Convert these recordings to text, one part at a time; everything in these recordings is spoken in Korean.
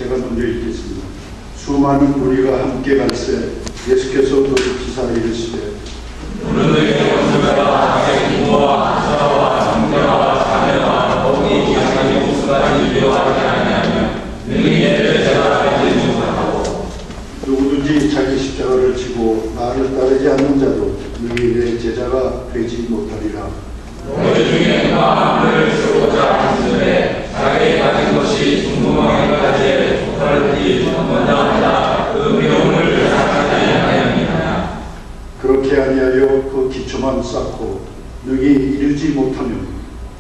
제가 먼저 읽겠습니다. 수많은 무리가 함께 갈새 예수께서 거듭시사 이르시되 너희의 원수가 자기 부모와 부자와 형제와 자매와 어머니 자기 목숨까지 위로하지 아니하면 능히 내 제자가 되지 못하고 누구든지 자기 십자가를 지고 나를 따르지 않는 자도 능히 내 제자가 되지 못하리라. 너희 중에 누가 하늘을 세우고자 하시되 자기 가진 것이 중궁왕에까지 조카를 먼저 한다. 그 비용을 생각하지 아니하느냐. 그렇게 아니하여 그 기초만 쌓고 능히 이르지 못하면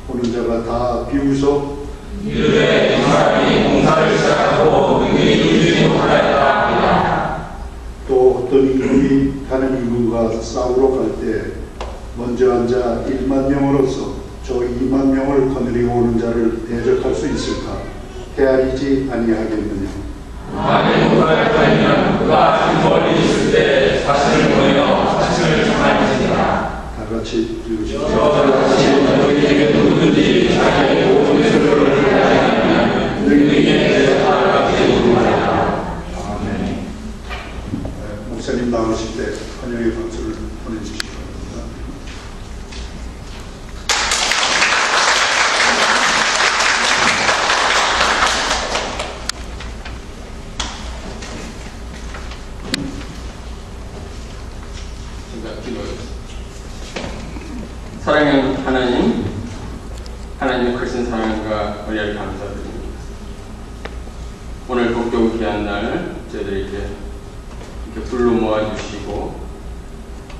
보는 자가 다 비웃어 이르되 이 사람이 공사를 시작하고 능히 이르지 못하였다. 또 어떤 임금이 다른 임금과 싸우러 갈 때 먼저 앉아 1만 명으로서 저 2만 명을 거느리고 오는 자를 대적할 수 있을까? 헤아리지 아니하겠느냐. 만일 못하였다면 그가 아직 멀리 있을 때 자신을 보내어 자신을 전하시리라. 다 같이 읽으시죠. 저같이 너희에게 누구든지 자기의 모든 소유를 하지 능히 내 제자가 되지 못하리라. 아멘. 목사님 나오실 때 환영의 박수를 보내주시기 바랍니다. 사랑하는 하나님, 하나님의 크신 사랑과 은혜를 감사드립니다. 오늘 복종 귀한 날 저희들에게 이렇게 불러 모아주시고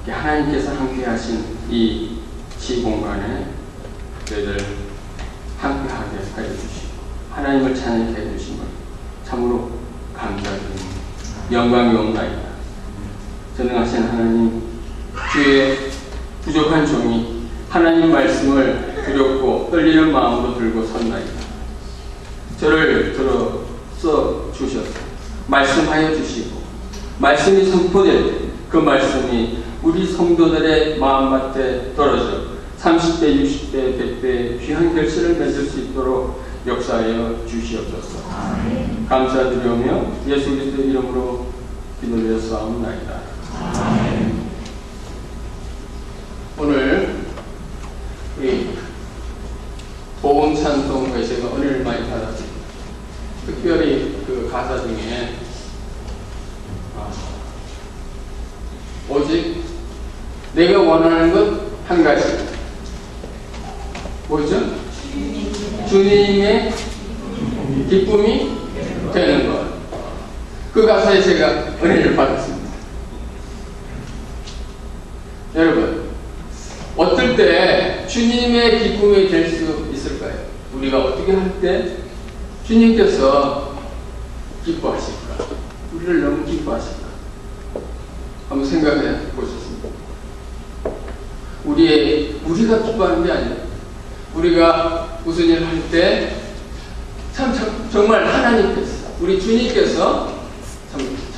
하나님께서 함께 하신 이 지공간에 저희들 함께하게 하여주시고 하나님을 찬양케 해주심을 참으로 감사드립니다. 영광이 옵나이다. 전능하신 하나님, 주의 부족한 종이 하나님 말씀을 두렵고 떨리는 마음으로 들고 섰나이다. 저를 들어 써 주셔서 말씀하여 주시고 말씀이 선포될 때 그 말씀이 우리 성도들의 마음밭에 떨어져 30배, 60배, 100배 귀한 결실을 맺을 수 있도록 역사하여 주시옵소서. 감사드리오며 예수 그리스도 이름으로 기도드렸사옵나이다. 오늘 우리 복음 찬송 회제가 은혜를 많이 받았습니다. 특별히 그 가사 중에 오직 내가 원하는 것 한 가지, 뭐죠? 주님의 기쁨이 되는 것. 그 가사에 제가 은혜를 받았습니다. 여러분, 어떨 때 주님의 기쁨이 될 수 있을까요? 우리가 어떻게 할 때 주님께서 기뻐하실까? 우리를 너무 기뻐하실까? 한번 생각해 보셨습니까? 우리가 기뻐하는 게 아니라 우리가 무슨 일을 할 때 정말 하나님께서, 우리 주님께서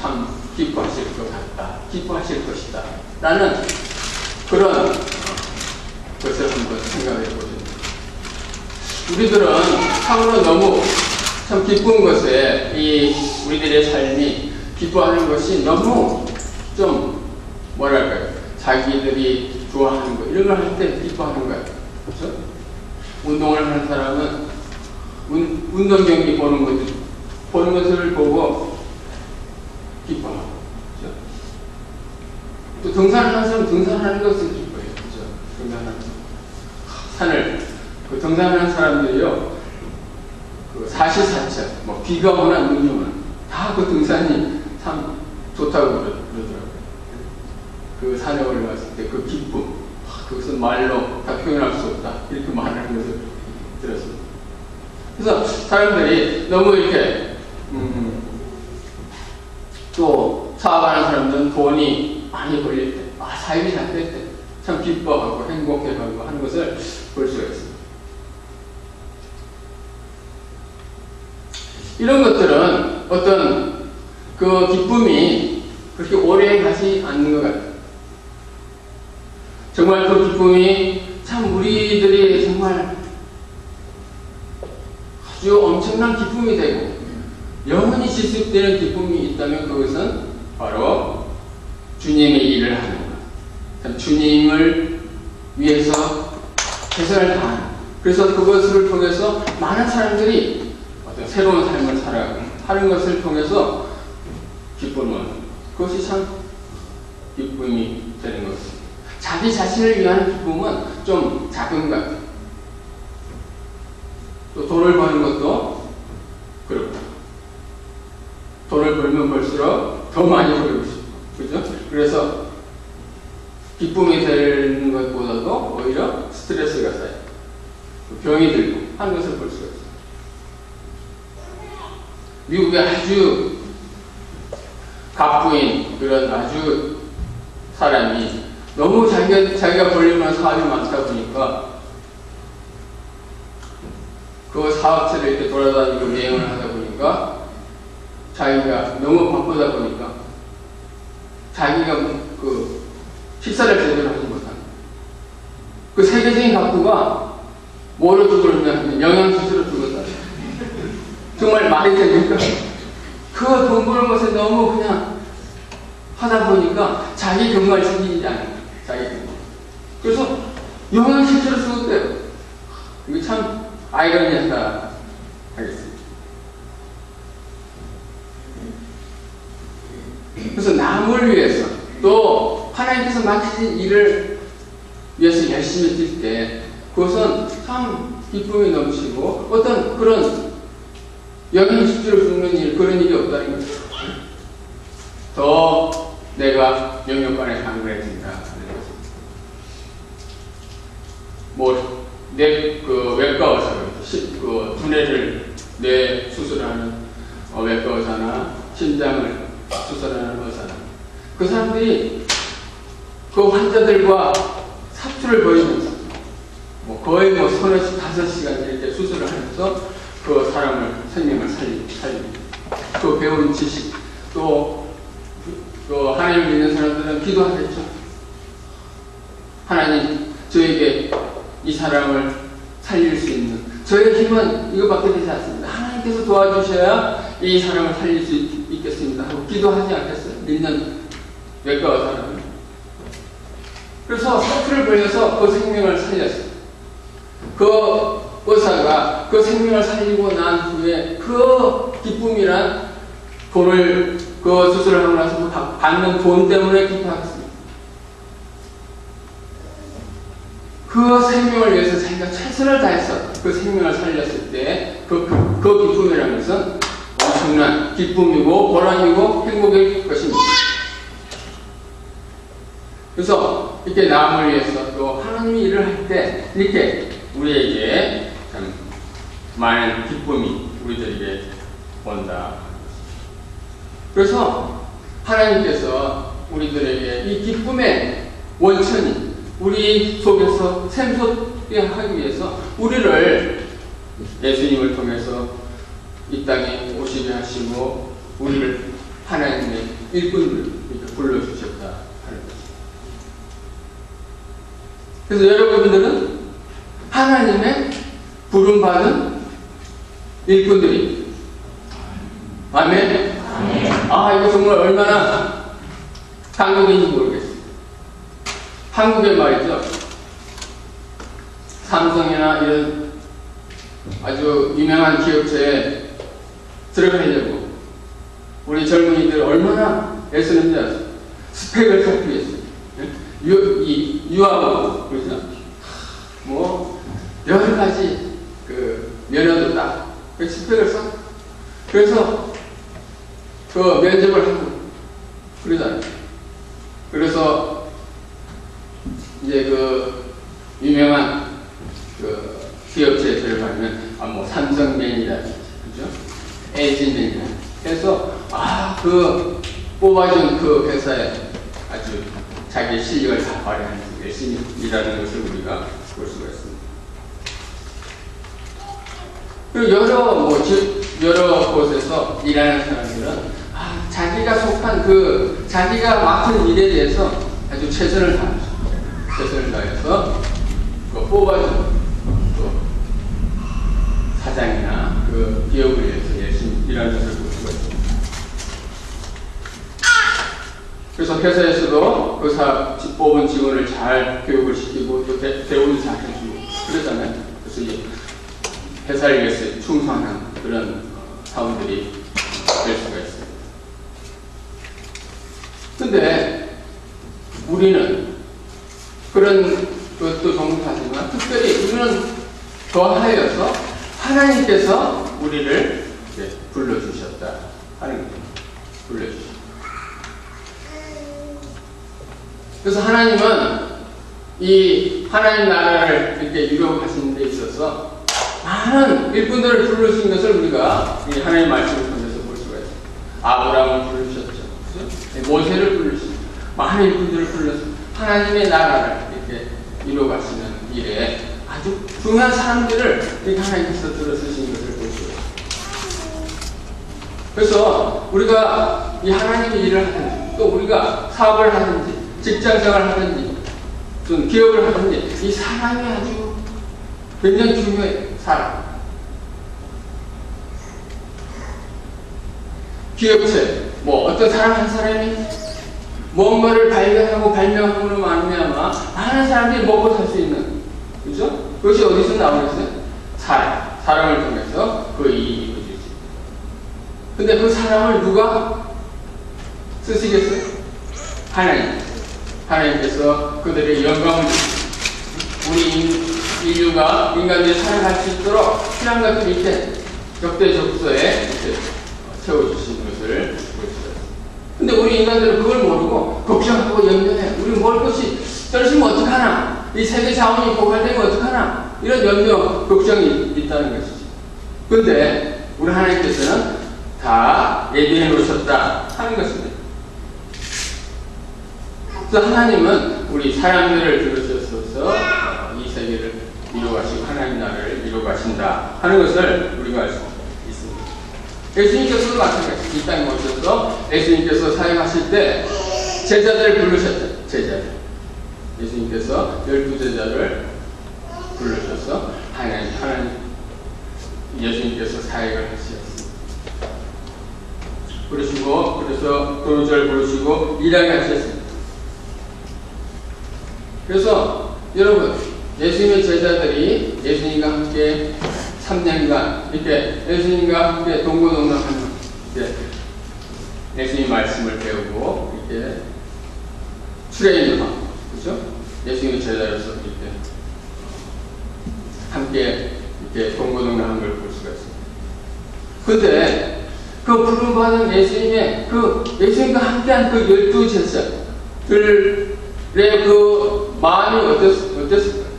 참 기뻐하실 것 같다, 기뻐하실 것이다 라는 그런 것을 한번 생각해 보십니다. 우리들은 참으로 너무 참 기쁜 것에 우리들의 삶이 기뻐하는 것이 너무 좀 뭐랄까요, 자기들이 좋아하는 거 이런 걸 할 때 기뻐하는 거예요. 그렇죠? 운동을 하는 사람은 운동 경기 보는 것을 보고 기뻐하고, 그렇죠? 또 등산하는 사람은 등산하는 것을 기뻐해요. 그렇죠? 등산하는 등산하는 사람들이요, 그 사시사철, 뭐 비가 오나 눈이 오나 다 그 등산이 참 좋다고 그러더라고요. 그 산에 올라갔을 때 그 기쁨, 그것은 말로 다 표현할 수 없다, 이렇게 말하는 것을 들었습니다. 그래서 사람들이 너무 이렇게 또 사업하는 사람들은 돈이 많이 벌릴 때, 사업이 잘 될 때 참 기뻐하고 행복해하고 하는 것을 볼 수가 있습니다. 이런 것들은 어떤 그 기쁨이 그렇게 오래 가지 않는 것 같아요. 정말 그 기쁨이 참 우리들이 정말 아주 엄청난 기쁨이 되고 영원히 지속되는 기쁨이 있다면 그것은 바로 주님의 일을 하는 것. 주님을 위해서 최선을 다하는. 그래서 그것을 통해서 많은 사람들이 어떤 새로운 삶을 살아가고 하는 것을 통해서 기쁨을 얻는 것. 그것이 참 기쁨이 되는 것입니다. 자기 자신을 위한 기쁨은 좀 작은 것 같아요. 또 돈을 버는 것도 그렇고 돈을 벌면 벌수록 더 많이 벌고 싶고 그죠? 그래서 기쁨이 되는 것보다도 오히려 스트레스가 쌓여요. 병이 들고 하는 것을 볼 수가 있어요. 미국에 아주 갑부인 그런 아주 사람이 너무 자기가 벌리는 사업이 많다 보니까 그 사업체를 이렇게 돌아다니고 여행을 하다 보니까 자기가 너무 바쁘다 보니까 자기가 그 식사를 제대로 하지 못하는 그 세계적인 갑부가 뭐로 죽었냐? 영양실조로 죽었다. 정말 말이 됩니까? 그 돈 버는 것에 너무 그냥 하다 보니까 자기 건강을 챙기지 않아요. 자기 건강. 그래서 영양실조로 죽었대요. 이게 참 아이러니하다 하겠습니다. 그래서 남을 위해서 또 하나님께서 맡기신 일을 위해서 열심히 뛸 때 그것은 참 기쁨이 넘치고 어떤 그런 영양실조로 죽는 일 그런 일이 없다는 거죠. 더 내가 영역간에 강건해진다 하는 것입니다. 뭐 내 그 외과 의사 그 두뇌를 뇌 수술하는 외과 의사나 심장을 수술하는 의사나 그 사람들이 그 환자들과 사투를 벌이면서 뭐 거의 뭐 3-5시간 이렇게 수술을 하면서 그 사람을 생명을 살립니다. 그 배운 지식 또 하나님을 믿는 사람들은 기도하겠죠. 하나님 저에게 이 사람을 살릴 수 있는 저의 힘은 이것밖에 되지 않습니다. 하나님께서 도와주셔야 이 사람을 살릴 수 있겠습니다 하고 기도하지 않겠어요? 믿는 외과 의사는. 그래서 사투를 벌여서 그 생명을 살렸어요. 그 의사가 그 생명을 살리고 난 후에 그 기쁨이란 돈을 그 수술을 하고 나서 받는 돈 때문에 기뻐하겠습니다. 그 생명을 위해서 자기가 최선을 다해서 그 생명을 살렸을 때 그 기쁨이라는 것은 엄청난 기쁨이고 보람이고 행복일 것입니다. 그래서 이렇게 남을 위해서 또 하나님이 일을 할 때 이렇게 우리에게 참 많은 기쁨이 우리들에게 온다. 그래서 하나님께서 우리들에게 이 기쁨의 원천이 우리 속에서 샘솟게 하기 위해서 우리를 예수님을 통해서 이 땅에 오시게 하시고 우리를 하나님의 일꾼으로 불러주셨다 하는 것입니다. 그래서 여러분들은 하나님의 부름받은 일꾼들이 아멘? 아, 이거 정말 얼마나 한국인지 모르겠어요. 한국의 말이죠. 삼성이나 이런 아주 유명한 기업체에 들어가려고 우리 젊은이들 얼마나 애쓰는지 아세요? 스펙을 쌓기 위해서. 유학하고, 그러죠? 뭐, 여러 가지 그 면허도 딱, 그 스펙을 쌓고. 그래서 그 면접을 하고, 그러잖아요. 그래서 이제 그 유명한 그 기업체에 들어가면 뭐 삼성맨이라든지 그죠? LG맨이라든지 그래서 그 뽑아준 그 회사에 아주 자기 실력을 다 발휘하면서 열심히 일하는 것을 우리가 볼 수가 있습니다. 그리고 여러 곳에서 일하는 사람들은 자기가 속한 자기가 맡은 일에 대해서 아주 최선을 다해서 뽑아준 또 사장이나 그 기업을 위해서 열심히 일하는 것을 보고 회사에서도 그 뽑은 직원을 잘 교육을 시키고 또 대우도 잘 해주고 그러잖아요. 그래서 이 회사를 위해서 충성하는 그런 사원들이 될 수가 있어요. 근데 우리는 그런 것도 존경하지만 특별히 우리는 더하여서 하나님께서 우리를 불러주셨다 하는 거예요. 불러주셨다. 그래서 하나님은 이 하나님 나라를 이렇게 이루어가시는 데 있어서 많은 일꾼들을 부르신 것을 우리가 이 하나님 말씀을 통해서 볼 수가 있어요. 아브라함을 부르셨죠. 그렇죠? 모세를 부르시고 많은 일꾼들을 불러서 하나님의 나라를 이렇게 이루어가시는 일에 아주 중요한 사람들을 이렇게 하나님께서 들어쓰신 것을 볼 수가 있어요. 그래서 우리가 이 하나님의 일을 하든지 또 우리가 사업을 하든지 직장생활을 하든지 좀 기업을 하든지 이 사람이 아주 굉장히 중요해요. 사람. 기업체 뭐 어떤 사람 한 사람이 뭔가를 발견하고 발명함으로 말미암아 많은 사람들이 먹고 살 수 있는, 그죠? 그것이 어디서 나오겠어요? 사람을 통해서 그 이익이 이루어지지. 근데 그 사람을 누가 쓰시겠어요? 하나님께서 그들의 영광을 우리 인류가 인간들이 살아갈 수 있도록 필요한 것들을 이렇게 적대적소에 이렇게 채워주신 것을 볼 수가 있어요. 근데 우리 인간들은 그걸 모르고 걱정하고 염려해. 우리 먹을 것이 떨어지면 어떡하나? 이 세계 자원이 고갈되면 어떡하나? 이런 염려, 걱정이 있다는 것이죠. 근데 우리 하나님께서는 다 예비해 놓으셨다 하는 것입니다. 그래서 하나님은 우리 사람들을 들으셔서 이 세계를 이루어가시고 하나님 나라를 이루어가신다 하는 것을 우리가 알 수 있습니다. 예수님께서도 마찬가지입니다. 이 땅에 오셔서 예수님께서 사역하실 때 제자들을 부르셨죠. 제자들. 예수님께서 12제자를 부르셔서 하나님 예수님께서 사역을 하셨습니다. 부르시고 그래서 도저를 부르시고 일하게 하셨습니다. 그래서 여러분 예수님의 제자들이 예수님과 함께 3년간 이렇게 예수님과 함께 동고동락하는 예수님 말씀을 배우고 이렇게 트레이닝 하고 그렇죠? 예수님의 제자로서 이렇게 함께 이렇게 동고동락하는 걸 볼 수가 있습니다. 근데 그 부름받은 예수님과 함께한 그 12제자들의 그 마음이 어땠을까요?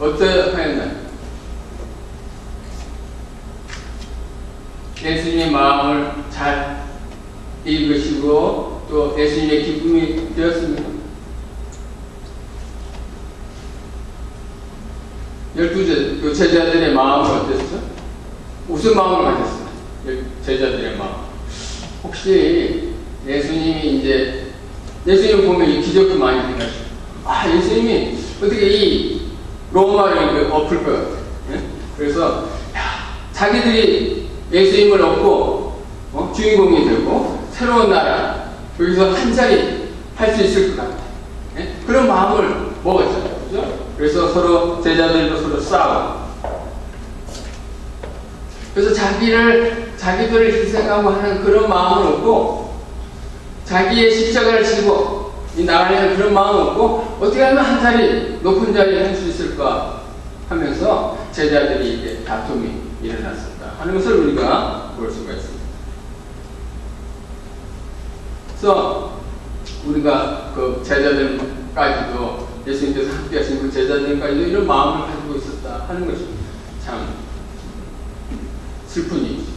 어떠하였나요? 예수님의 마음을 잘 읽으시고 또 예수님의 기쁨이 되었습니다. 12 제자들의 마음은 어땠죠? 무슨 마음을 가졌어요? 제자들의 마음. 혹시 예수님이 예수님 보면 이 기적도 많이 생각하시고, 예수님이 어떻게 이 로마를 엎을 것 같아요. 네? 그래서, 자기들이 예수님을 얻고, 주인공이 되고, 새로운 나라, 여기서 한 자리 할 수 있을 것 같아요. 네? 그런 마음을 먹었잖아요. 그죠? 그래서 제자들도 서로 싸우고. 그래서 자기들을 희생하고 하는 그런 마음을 얻고, 자기의 십자가를 지고 나가려는 그런 마음을 얻고, 어떻게 하면 한 자리, 높은 자리에 할 수 있을까 하면서 제자들이 이제 다툼이 일어났었다 하는 것을 우리가 볼 수가 있습니다. 그래서 우리가 그 제자들까지도 예수님께서 함께 하신 그 제자들까지도 이런 마음을 가지고 있었다 하는 것이 참 슬픈 일이죠.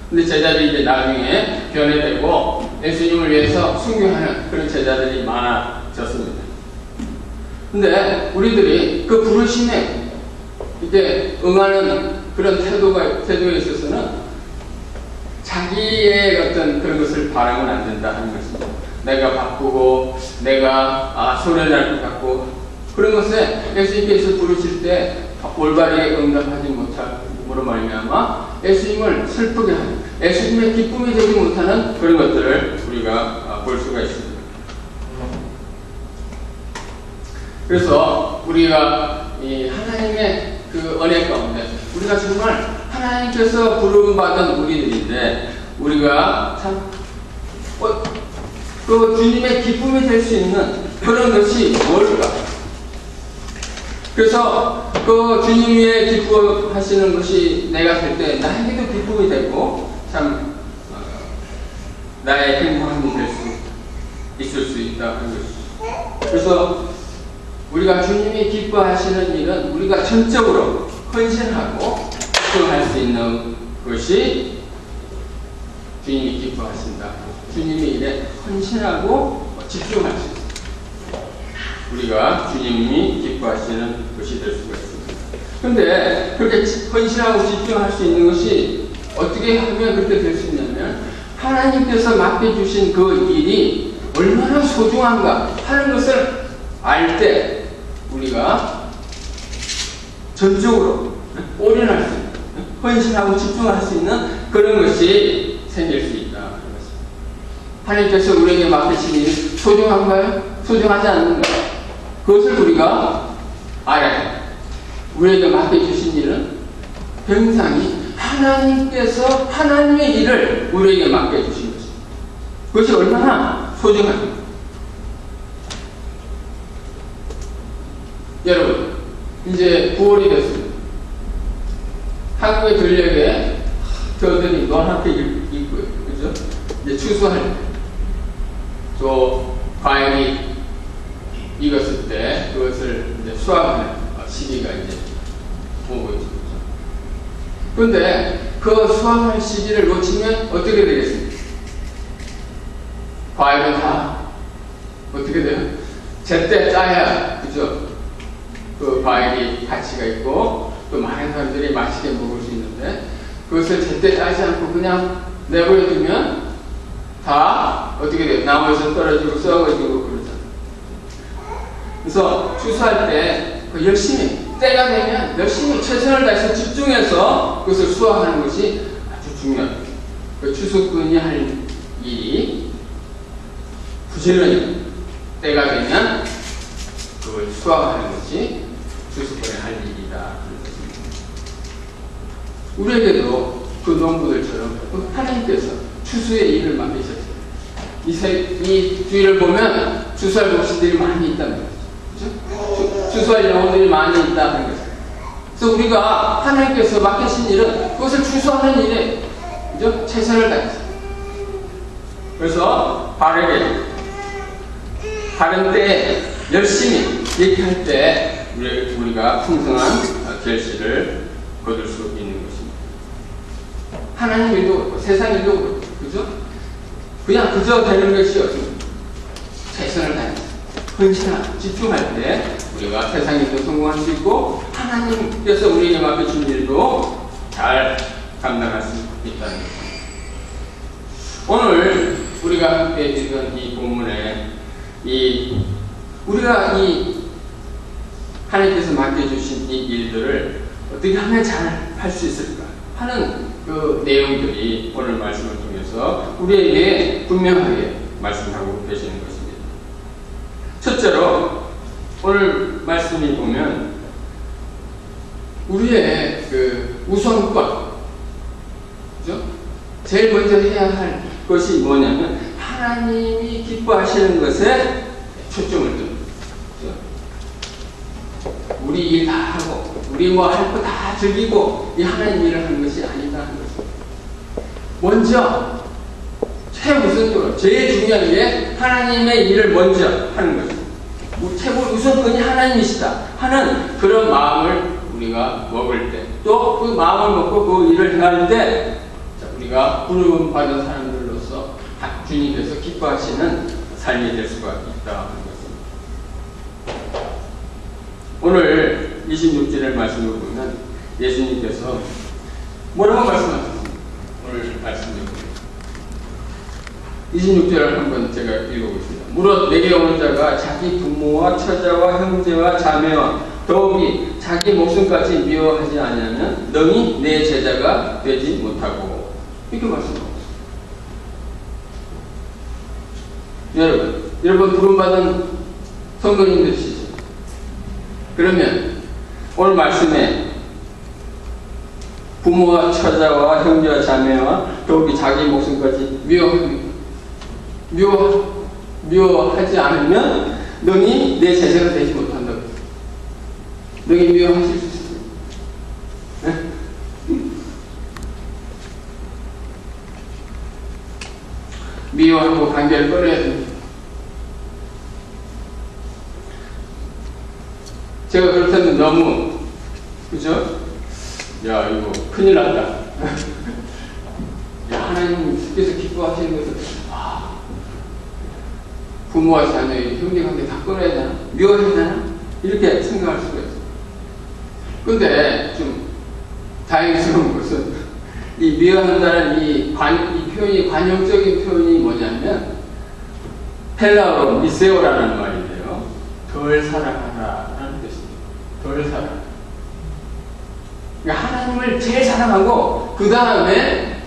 근데 제자들이 이제 나중에 변해되고 예수님을 위해서 순교하는 그런 제자들이 많아졌습니다. 근데 우리들이 그 부르심에 이제 응하는 그런 태도에 있어서는 자기의 어떤 그런 것을 바라면 안 된다 하는 것입니다. 내가 바쁘고 내가 소련할 것 같고 그런 것에 예수님께서 부르실 때 올바르게 응답하지 못함으로 말미암아 예수님을 슬프게 하는 예수님의 기쁨이 되지 못하는 그런 것들을 우리가 볼 수가 있습니다. 그래서 우리가 이 하나님의 그 은혜 가운데 우리가 정말 하나님께서 부름받은 우리들인데 우리가 참 그 주님의 기쁨이 될 수 있는 그런 것이 뭘까? 그래서 그 주님의 기뻐하시는 것이 내가 될 때 나에게도 기쁨이 되고 참 나의 행복함이 될 수 있을 수 있다 하는 것이죠. 그래서 우리가 주님이 기뻐하시는 일은 우리가 전적으로 헌신하고 집중할 수 있는 것이 주님이 기뻐하신다. 주님의 일에 헌신하고 집중할 수 있습니다. 우리가 주님이 기뻐하시는 것이 될 수가 있습니다. 그런데 그렇게 헌신하고 집중할 수 있는 것이 어떻게 하면 그렇게 될 수 있냐면 하나님께서 맡겨주신 그 일이 얼마나 소중한가 하는 것을 알 때 우리가 전적으로 올인할 수 있는, 헌신하고 집중할 수 있는 그런 것이 생길 수 있다. 하나님께서 우리에게 맡기신 일이 소중한가요? 소중하지 않는가요? 그것을 우리가 알아야 해요. 우리에게 맡겨주신 일은 굉장히 하나님께서 하나님의 일을 우리에게 맡겨주신 것입니다. 그것이 얼마나 소중합니까? 여러분, 이제 9월이 됐습니다. 한국의 전력에 저들이 노랗게 입고요. 그죠? 이제 추수할 때, 또 과일이 익었을 때 그것을 이제 수확하는 시기가 이제 오고 있습니다. 그런데 그 수확할 시기를 놓치면 어떻게 되겠습니까? 과일은 다 어떻게 돼요? 제때 짜야, 그죠? 그 과일이 가치가 있고 또 많은 사람들이 맛있게 먹을 수 있는데 그것을 제때 짜지 않고 그냥 내버려두면 다 어떻게 돼요? 나무에서 떨어지고 썩어지고 그러잖아요. 그래서 추수할 때 그 열심히 때가 되면 열심히 최선을 다해서 집중해서 그것을 수확하는 것이 아주 중요합니다. 그 추수꾼이 할 일이 부지런히 때가 되면 그걸 수확하는 것이 추수꾼이 할 일이다. 우리에게도 그 농부들처럼 하나님께서 추수의 일을 맡기셨어요. 이 주위를 보면 추수할 목신들이 많이 있다는 거죠. 추수할 영혼들이 많이 있다는 거죠. 그래서 우리가 하나님께서 맡기신 일은 그것을 추수하는 일에 그죠? 최선을 다했어요. 그래서 바르게 바른 때에 열심히 얘기할 때 우리가 풍성한 결실을 거둘 수 있는 것입니다. 하나님 일도 그렇고 세상 일도 그렇고 그죠? 그냥 그저 되는 것이 없습니다. 최선을 다해서 헌신하고 집중할 때 우리가 세상 일도 성공할 수 있고 하나님께서 우리에게 맡겨준 일도 잘 감당할 수 있다는 것입니다. 오늘 우리가 함께 읽은 이 본문에 우리가 하나님께서 맡겨주신 이 일들을 어떻게 하면 잘 할 수 있을까 하는 그 내용들이 오늘 말씀을 통해서 우리에게 분명하게 말씀하고 계시는 것입니다. 첫째로 오늘 말씀을 보면 우리의 그 우선권, 그죠? 제일 먼저 해야 할 것이 뭐냐면 하나님이 기뻐하시는 것에 초점을 둡니다. 우리 일 다 하고 우리 뭐 할 거 다 즐기고 이 하나님 일을 하는 것이 아니다 하는 것입니다. 먼저 최우선적으로 제일 중요한 게 하나님의 일을 먼저 하는 것입니다. 최고 우선권이 하나님이시다 하는 그런 마음을 우리가 먹을 때 또 그 마음을 먹고 그 일을 행할 때 우리가 부름 받은 사람들로서 주님께서 기뻐하시는 삶이 될 수가 있다 하는 것입니다. 오늘 26절의 말씀을 보면 예수님께서 뭐라고 말씀하셨습니까? 오늘 말씀을 26절을 한번 제가 읽어보겠습니다. 무릇 내게 오는 자가 자기 부모와 처자와 형제와 자매와 더욱이 자기 목숨까지 미워하지 아니하면 능히 내 제자가 되지 못하고 이렇게 말씀하고 있습니다. 여러분 부름받은 성도님들이시죠? 그러면 오늘 말씀에 부모와 처자와 형제와 자매와 더욱이 자기 목숨까지 미워하지 않으면 너희 내 제자가 되지 못한다고. 너희 미워하실 수 있어요. 네? 미워하고 관계를 끊어야 됩니다. 제가 그렇다면 너무, 그죠? 야, 이거 큰일 났다. 야, 하나님께서 기뻐하시는 것을, 부모와 자녀, 형제관계 다 끊어야 되나? 미워해야 되나? 이렇게 생각할 수가 있어요. 근데 좀 다행스러운 것은 이 미워한다는 이 표현이 관용적인 표현이 뭐냐면 헬라어로 미세오라는 말인데요. 덜 사랑하라라는 뜻입니다. 덜 사랑. 그러니까 하나님을 제일 사랑하고 그 다음에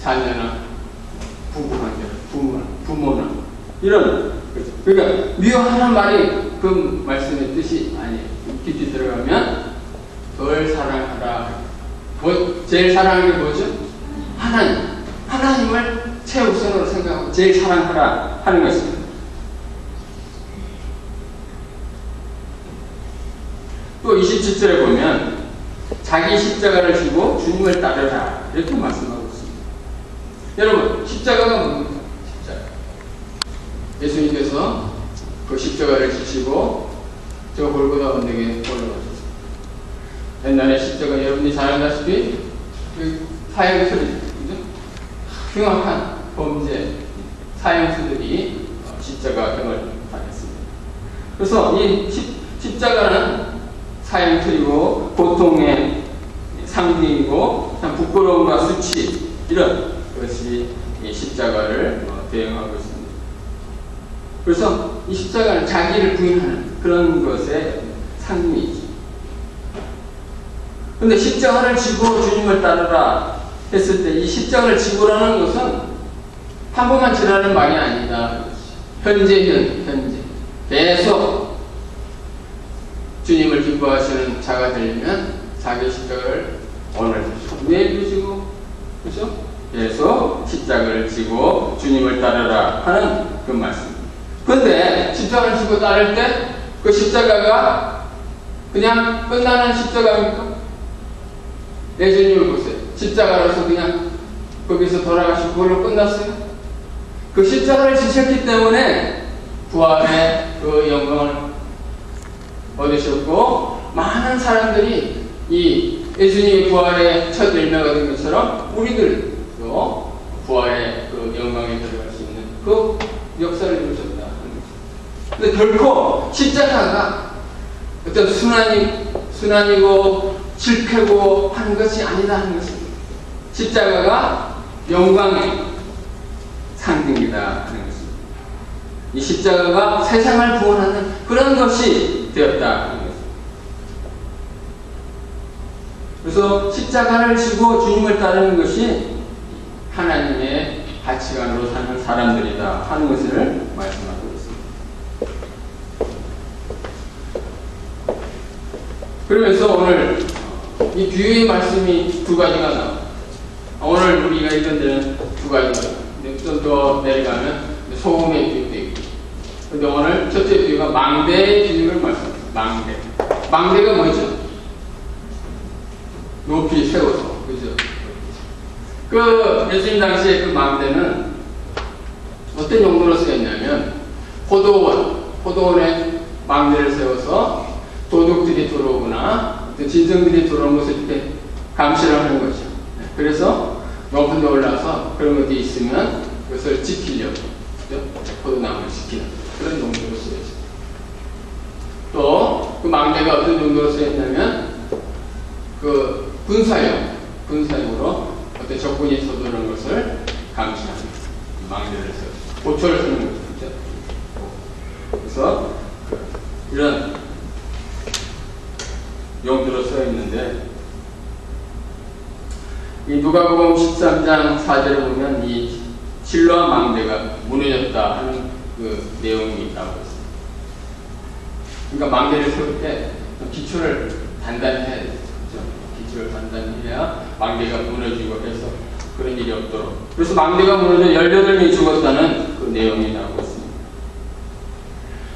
자녀나 부부관계, 부모나 이런 거죠. 그러니까 미워하는 말이 그 말씀의 뜻이 아니에요. 깊이 들어가면 덜 사랑하라. 제일 사랑하는 게 뭐죠? 하나님을 최우선으로 생각하고 제일 사랑하라 하는 것입니다. 또 27절에 보면 자기 십자가를 지고 주님을 따르라 이렇게 말씀하고 있습니다. 여러분, 십자가가 뭡니까? 십자가. 예수님께서 그 십자가를 지시고 저 골고다 언덕에 올라가셨습니다. 옛날에 십자가 여러분이 잘 알다시피 그 사형수들, 그죠? 흉악한 범죄 사형수들이 십자가형을 당했습니다. 그래서 이 십자가는 사형틀이고 고통의 상징이고 참 부끄러움과 수치 이런 것이 이 십자가를 대응하고 있습니다. 그래서 이 십자가는 자기를 부인하는 그런 것의 상징이죠. 그런데 십자가를 지고 주님을 따르라 했을 때 이 십자가를 지고라는 것은 한 번만 지라는 말이 아니다. 현재 계속 주님을 기뻐하시는 자가 되려면 자기 십자가를 오늘 내일도 지고, 그렇죠? 계속 십자가를 지고 주님을 따르라 하는 그 말씀입니다. 그런데 십자가를 지고 따를 때 그 십자가가 그냥 끝나는 십자가입니까? 예수님을 보세요. 십자가로서 그냥 거기서 돌아가시고 그걸로 끝났어요? 그 십자가를 지셨기 때문에 부활의 그 영광을 얻으셨고 많은 사람들이 이 예수님의 부활의 첫 열매가 된 것처럼 우리들도 부활의 그 영광에 들어갈 수 있는 그 역사를 이루셨다. 근데 결코 십자가가 어떤 순환이고 실패고 하는 것이 아니다 하는 것입니다. 십자가가 영광의 상징이다 하는 것입니다. 이 십자가가 세상을 구원하는 그런 것이 되었다 하는 것입니다. 그래서 십자가를 지고 주님을 따르는 것이 하나님의 가치관으로 사는 사람들이다 하는 것을 말씀하고 있습니다. 그러면서 오늘 이 뒤의 말씀이 두 가지가 나와요. 오늘 우리가 읽은 데는 두 가지가 좀 더 내려가면 소금의 비유도 있고, 근데 오늘 첫째 비유가 망대의 비유를 말씀합니다. 망대가 뭐죠? 높이 세워서, 그죠? 그 예수님 당시에 그 망대는 어떤 용도로 쓰였냐면 포도원에 망대를 세워서 도둑들이 들어오거나 진성들이 들어오는 것을 이렇게 감시를 하는 거죠. 그래서 높은 데 올라서 그런 것들이 있으면 그것을 지키려고, 그죠? 포도나무를 지키는 그런 용도로 쓰였죠. 또 그 망대가 어떤 용도로 쓰였냐면 그 군사용으로 어떤 적군이 서두르는 것을 감시하는 망대를 써요. 보초를 쓰는 거죠. 그렇죠? 그래서 이런 용도로 써 있는데, 이 누가복음 13장 4절에 보면 이 실로암 망대가 무너졌다 하는 그 내용이 있다고 했습니다. 그러니까 망대를 세울 때 기초를 단단히 해야 돼요. 그렇죠? 기초를 단단히 해야 망대가 무너지고 해서 그런 일이 없도록. 그래서 망대가 무너져 18명이 죽었다는 그 내용이 나오고 있습니다.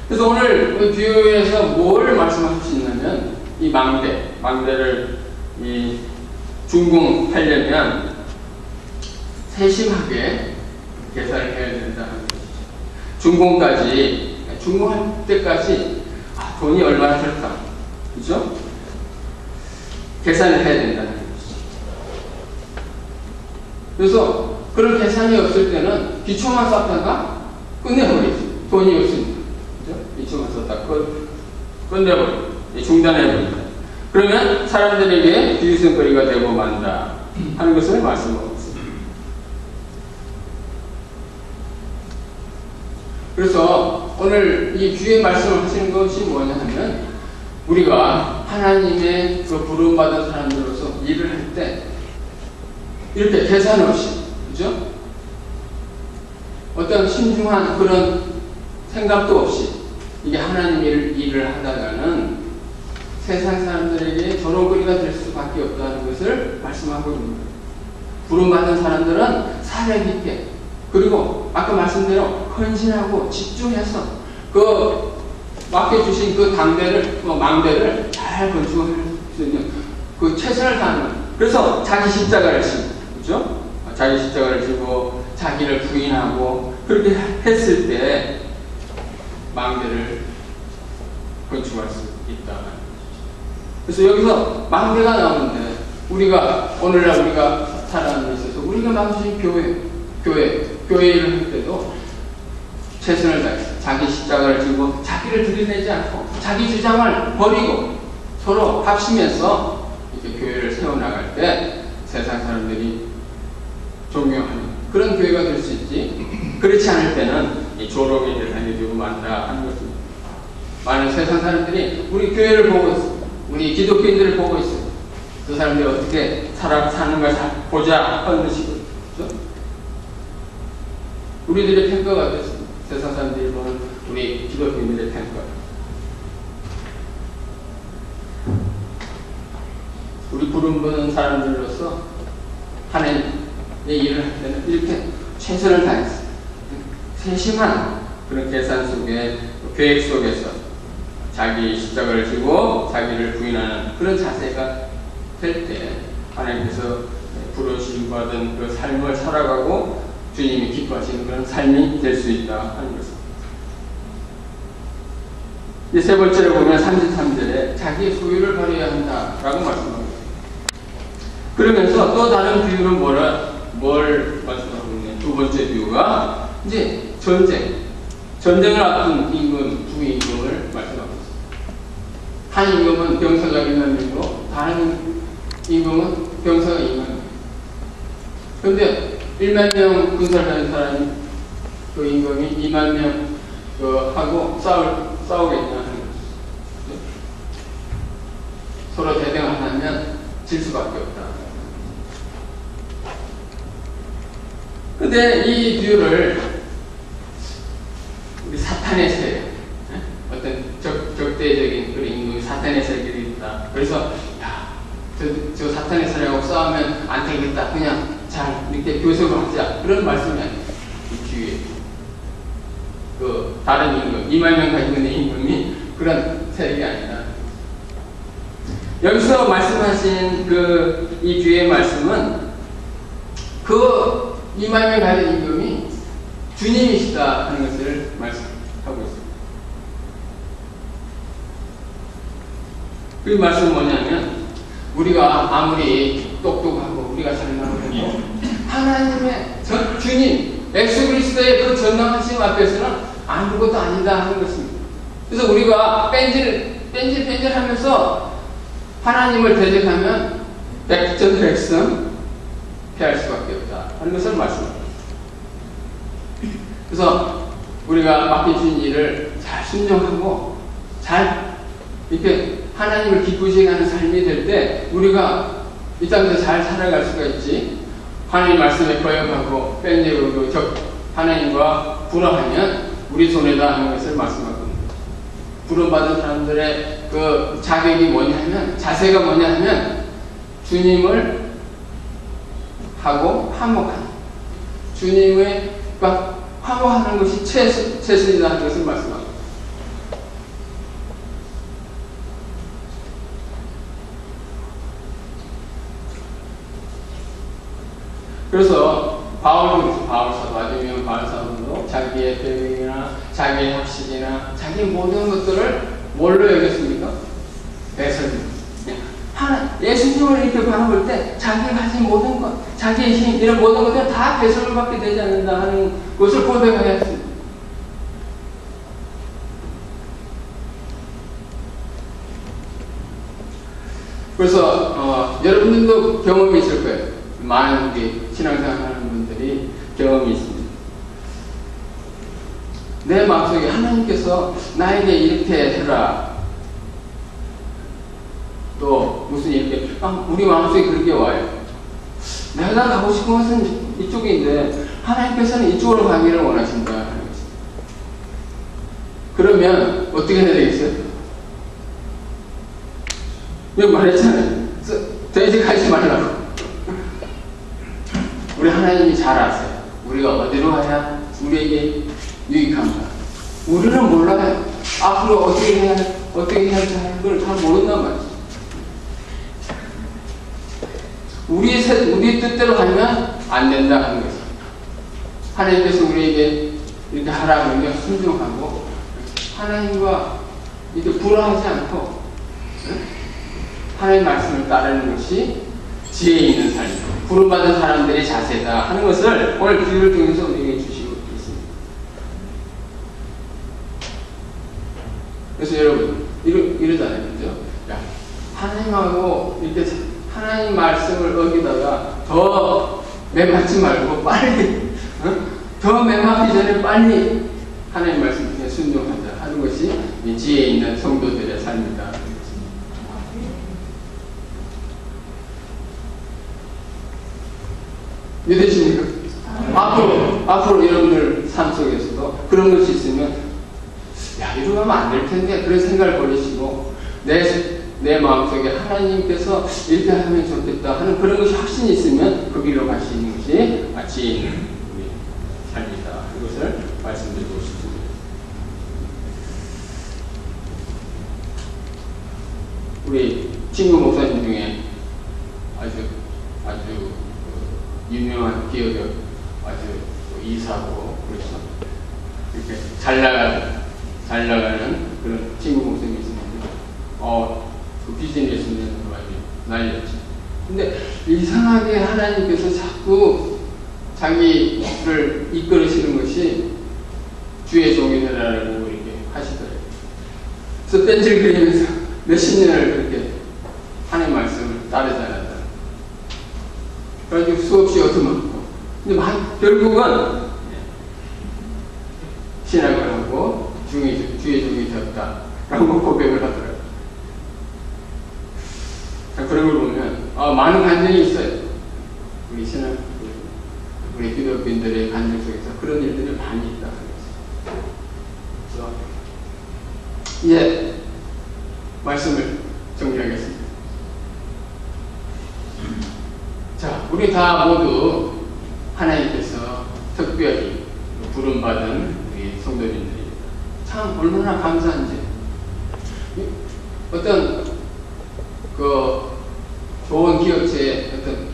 그래서 오늘 그 비유에서 뭘 말씀하시냐면 이 망대를 이 준공하려면 세심하게 계산을 해야 된다는 것이죠. 준공할 때까지 돈이 얼마나 들까, 그죠? 계산을 해야 된다는 것이죠. 그래서 그런 계산이 없을 때는 기초만 쌓다가 끝내버리죠. 돈이 없으니까, 그죠? 기초만 쌓다가 끝내버리죠. 중단해버립니다. 그러면 사람들에게 비웃음거리가 되고 만다 하는 것을 말씀하고 있습니다. 그래서 오늘 이 주의 말씀을 하시는 것이 뭐냐 하면 우리가 하나님의 그 부름받은 사람들로서 일을 할 때 이렇게 계산 없이, 그죠? 어떤 신중한 그런 생각도 없이 이게 하나님 일을 하다가는 세상 사람들에게 조롱거리가 될 수밖에 없다는 것을 말씀하고 있습니다. 부름받은 사람들은 사려 깊게, 그리고 아까 말씀대로 헌신하고 집중해서 그 맡겨주신 그 망대를 잘 건축할 수 있는 그 최선을 다하는 거예요. 그래서 자기 십자가를 지고, 그죠? 자기 십자가를 지고 자기를 부인하고 그렇게 했을 때 망대를 건축할 수 있다. 그래서 여기서 망대가 나오는데 오늘날 우리가 살아가는 데 있어서 우리가 만드신 교회를 할 때도 최선을 다해서 자기 십자가를 지고 자기를 들이내지 않고 자기 주장을 버리고 서로 합심해서 이렇게 교회를 세워나갈 때 세상 사람들이 존경하는 그런 교회가 될 수 있지, 그렇지 않을 때는 이 조롱의 대상이 되고 만다 하는 것입니다. 많은 세상 사람들이 우리 교회를 보고 있습니다. 우리 기독교인들을 보고 있어요. 그 사람들이 어떻게 사는 걸 보자 하는 식으로. 그렇죠? 우리들의 평가가 됐습니다. 세상 사람들이 보는 우리 기독교인들의 평가. 우리 부름받은 사람들로서 하나님의 일을 할 때는 이렇게 최선을 다했어요. 세심한 그런 계산 속에, 계획 속에서 자기 십자가를 지고 자기를 부인하는 그런 자세가 될 때 하나님께서 부르심 받은 그 삶을 살아가고 주님이 기뻐하시는 그런 삶이 될 수 있다 하는 것입니다. 이제 세 번째로 보면 33절에 자기의 소유를 버려야 한다라고 말씀합니다. 그러면서 또 다른 비유는 뭘 말씀하고 있냐? 두 번째 비유가 이제 전쟁을 앞둔 임금, 두 임금을 말씀하고 있습니다. 한 임금은 병사가 1만명이고 다른 임금은 병사가 2만명. 그런데 1만명 군사를 하는 사람이 그 임금이 2만명 하고 싸우겠냐 하는 거죠. 서로 대등을 하면 질 수밖에 없다. 근데 이 비유를 우리 사탄의 세력, 어떤 적대적인 그런 임금이 사탄의 세력이 있다. 그래서 저 사탄의 세력하고 싸우면 안 되겠다. 그냥 잘 이렇게 교섭을 하자. 그런 말씀이 아니에요. 이 비유에. 그 다른 임금, 2만명 가지고 있는 임금이 그런 세력이 아니다. 여기서 말씀하신 이 비유의 말씀은 그 2만명 가진 임금이 주님이시다 하는 것을 말씀하고 있습니다. 그 말씀은 뭐냐면 우리가 아무리 똑똑하고 우리가 잘나고 해도 하나님의 주님 예수 그리스도의 그 전능하심 앞에서는 아무것도 아니다 하는 것입니다. 그래서 우리가 뺀질하면서 하나님을 대적하면 백전 피할 수밖에 없다 하는 것을 말씀합니다. 그래서 우리가 맡겨진 일을 잘 순종하고 잘 이렇게 하나님을 기쁘시게 하는 삶이 될 때 우리가 이 땅에서 잘 살아갈 수가 있지. 하나님 말씀에 거역하고 뺀질하고 하나님과 불화하면 우리 손에다 하는 것을 말씀하고 부름받은 사람들의 그 자격이 뭐냐 하면, 자세가 뭐냐 하면 주님을 하고 화목하는, 주님의 화목하는 것이 최선이다 하는 것을 말씀합니다. 그래서 바울 사도, 아주 유명한 바울 사도도 자기의 배경이나 자기의 학식이나 자기 모든 것들을 뭘로 여겼습니까? 배설입니다. 예수님을 이렇게 바라볼 때 자기가 가진 모든 것, 자기의 힘, 이런 모든 것들은 다 배설을 받게 되지 않는다 하는 것을 고백해야 했습니다. 그래서 여러분들도 경험이 있을 거예요. 많은 우리 신앙생활 하는 분들이 경험이 있습니다. 내 마음속에 하나님께서 나에게 이렇게 해라, 또 무슨 이렇게 우리 마음속에 그렇게 와요. 내가 가고 싶은 것은 이쪽인데 하나님께서는 이쪽으로 가기를 원하신다 하는 것입니다. 그러면 어떻게 해야 되겠어요? 여기 말했잖아요. 더 이제 가지 말라고. 우리 하나님이 잘 아세요. 우리가 어디로 가야 우리에게 유익한가. 우리는 몰라요. 앞으로 어떻게 해야 할지 하는 걸 잘 모른단 말이죠. 우리 뜻대로 가면 안 된다 하는 거죠. 하나님께서 우리에게 이렇게 하라고 하면 순종하고, 하나님과 이렇게 불화하지 않고 하나님 말씀을 따르는 것이 지혜 있는 삶이고 부름받은 사람들의 자세다 하는 것을 오늘 비유를 통해서 우리에게 주시고 있습니다. 그래서 여러분 이러잖아요, 그죠? 하나님하고 이렇게 하나님 말씀을 어기다가 더 매맞지 말고 빨리, 더 매맞기 전에 빨리 하나님 말씀 중에 순종하자 하는 것이 지혜 있는 성도들의 삶이다. 믿으십니까? 앞으로 여러분들 삶 속에서도 그런 것이 있으면, 야, 이러면 안 될 텐데, 그런 생각을 버리시고, 내 마음속에 하나님께서 이렇게 하면 좋겠다 하는 그런 것이 확신이 있으면 그 길로 갈 수 있는 것이 지혜 있는 우리 삶이다. 이것을 말씀드리고 싶습니다. 우리 친구 목사님 중에 아주 유명한 기업의 아주 이사고, 그렇죠. 이렇게 잘 나가는 그런 친구 목사님이 있습니다. 그 비즈니스는 아주 난리였죠. 근데 이상하게 하나님께서 자꾸 자기를 이끌으시는 것이 주의 종이라고 이렇게 하시더래요. 그래서 뺀질 그리면서 몇십 년을 그렇게 하나님 말씀을 따르지 않았다. 그래가지고 수없이 얻어먹고, 근데 결국은 신학을 하고 주의 종이 되었다라고 고백을 하더라고요. 그런 걸 보면 많은 간증이 있어요. 우리 신학, 우리 기독교인들의 간증 속에서 그런 일들이 많이 있다. 그래서 이제 말씀을 정리하겠습니다. 자, 우리 다 모두 하나님께서 특별히 부름받은 우리 성도님들이 참 얼마나 감사한지, 어떤 그 좋은 기업체의 어떤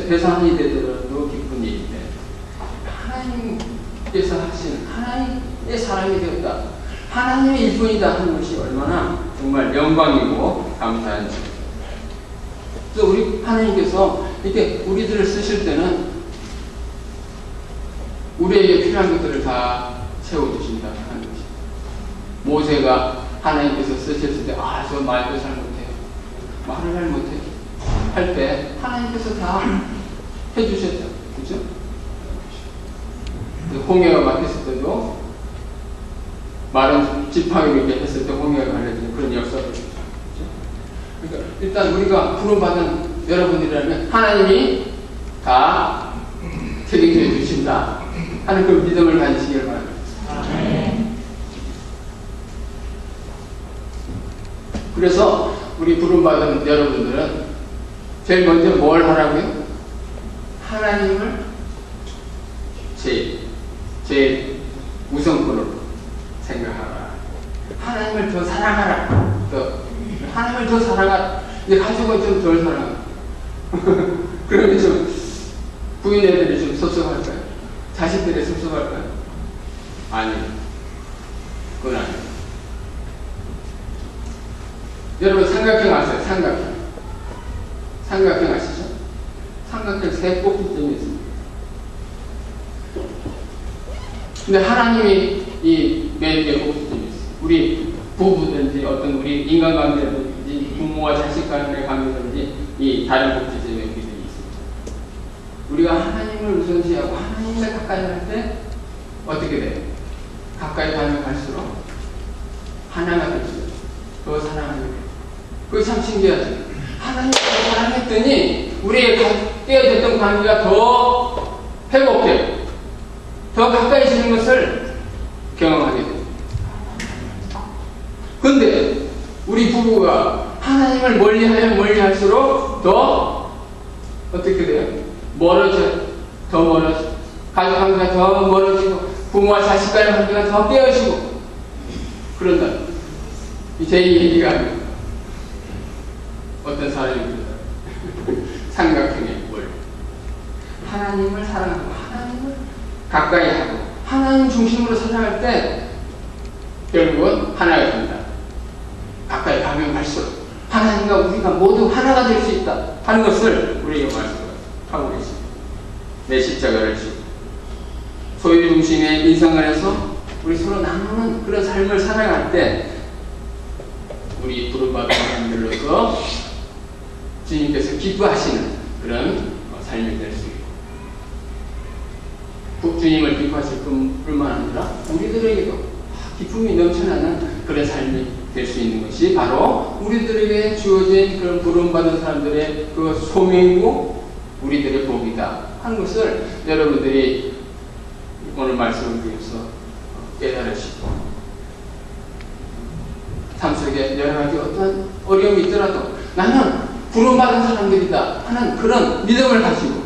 대상이 되더라도 기쁜 일인데, 하나님께서 하신 하나님의 사람이 되었다, 하나님의 일꾼이다 하는 것이 얼마나 정말 영광이고 감사한지. 그래서 우리 하나님께서 이렇게 우리들을 쓰실 때는 우리에게 필요한 것들을 다 채워주신다 하는 것입니다. 모세가 하나님께서 쓰셨을 때, 저 말도 잘 못해요, 말을 잘 못해요 할 때 하나님께서 다 해주셨죠. 그렇죠? 홍해가 막혔을 때도 마른 지팡이로 이렇게 했을 때 홍해가 갈라지는 그런 역사를 했죠. 그러니까 일단 우리가 부름받은 여러분들이라면 하나님이 다 책임져 주신다 하는 그 믿음을 가지시길 바랍니다. 그래서 우리 부름받은 여러분들은 제일 먼저 뭘 하라고요? 하나님을 제일 우선권으로 생각하라. 하나님을 더 사랑하라. 하나님을 더 사랑하라. 이제 가족은 좀 덜 사랑하라. 그러면 좀 부인 애들이 좀 섭섭할까요? 자식들이 섭섭할까요? 아니요. 그건 아니에요. 여러분 삼각형 아세요? 삼각형 아시죠? 삼각형 세 꼭지점이 있습니다. 근데 하나님이 이 몇 개 꼭지점이 있어요. 우리 부부든지 어떤 우리 인간관계든지 부모와 자식 간의 관계든지 이 다른 꼭지점에 우리들이 있습니다. 우리가 하나님을 우선시하고 하나님과 가까이 할 때 어떻게 돼요? 가까이 가면 갈수록 하나가 될 수 있어요. 더 사랑하게 돼요. 그게 참 신기하죠. 하나님을 사랑했더니 우리의 깨어졌던 관계가 더 회복돼요. 더 가까이지는 것을 경험하게 돼요. 근데 우리 부부가 하나님을 멀리하면 멀리할수록 더 어떻게 돼요? 멀어져요. 더 멀어져. 가족 관계가 더 멀어지고 부모와 자식 간의 관계가 더 깨어지고 그런다. 제 얘기가 아니에요. 어떤 사람입니다. 삼각형의 뭘? 하나님을 사랑하고 하나님을 가까이 하고 하나님 중심으로 살아갈 때 결국은 하나가 된다. 가까이 가면 갈수록 하나님과 우리가 모두 하나가 될 수 있다 하는 것을 우리에게 말씀하고 계십니다. 내 십자가를 지고 소유 중심의 인생관에서 우리 서로 나누는 그런 삶을 살아갈 때 우리 부름받은 사람들로서 주님께서 기뻐하시는 그런 삶이 될 수 있고 주님을 기뻐하실 뿐만 아니라 우리들에게도 기쁨이 넘쳐나는 그런 삶이 될 수 있는 것이 바로 우리들에게 주어진 그런 부름받은 사람들의 그 소명이고 우리들의 복이다 하는 것을 여러분들이 오늘 말씀을 통해서 깨달으시고 삶 속에 여러 가지 어떤 어려움이 있더라도 나는 부름받은 사람들이다 하는 그런 믿음을 가지고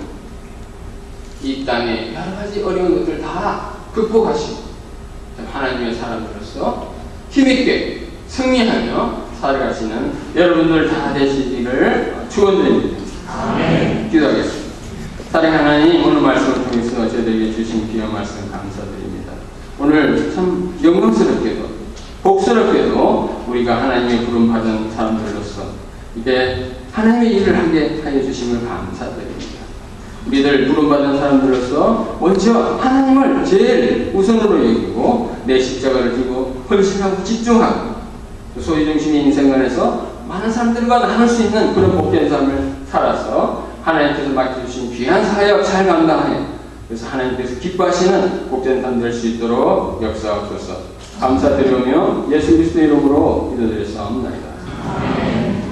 이 땅에 여러 가지 어려운 것들 다 극복하시고 하나님의 사람으로서 힘있게 승리하며 살아가시는 여러분들 다 되시기를 축원드립니다. 아멘. 기도하겠습니다. 사랑하는 하나님, 오늘 말씀을 통해서 저희들에게 주신 귀한 말씀 감사드립니다. 오늘 참 영광스럽게도 복스럽게도 우리가 하나님의 부름받은 사람들로서 이제 하나님의 일을 하게 하여 주심을 감사드립니다. 우리들 부름받은 사람들로서 먼저 하나님을 제일 우선으로 여기고 내 십자가를 들고 헌신하고 집중하고 소유중심의 인생관에서 많은 사람들과 나눌 수 있는 그런 복된 삶을 살아서 하나님께서 맡겨주신 귀한 사역 잘 감당하여 그래서 하나님께서 기뻐하시는 복된 삶 될 수 있도록 역사하옵소서. 감사드리며 예수 그리스도의 이름으로 기도드렸사옵나이다.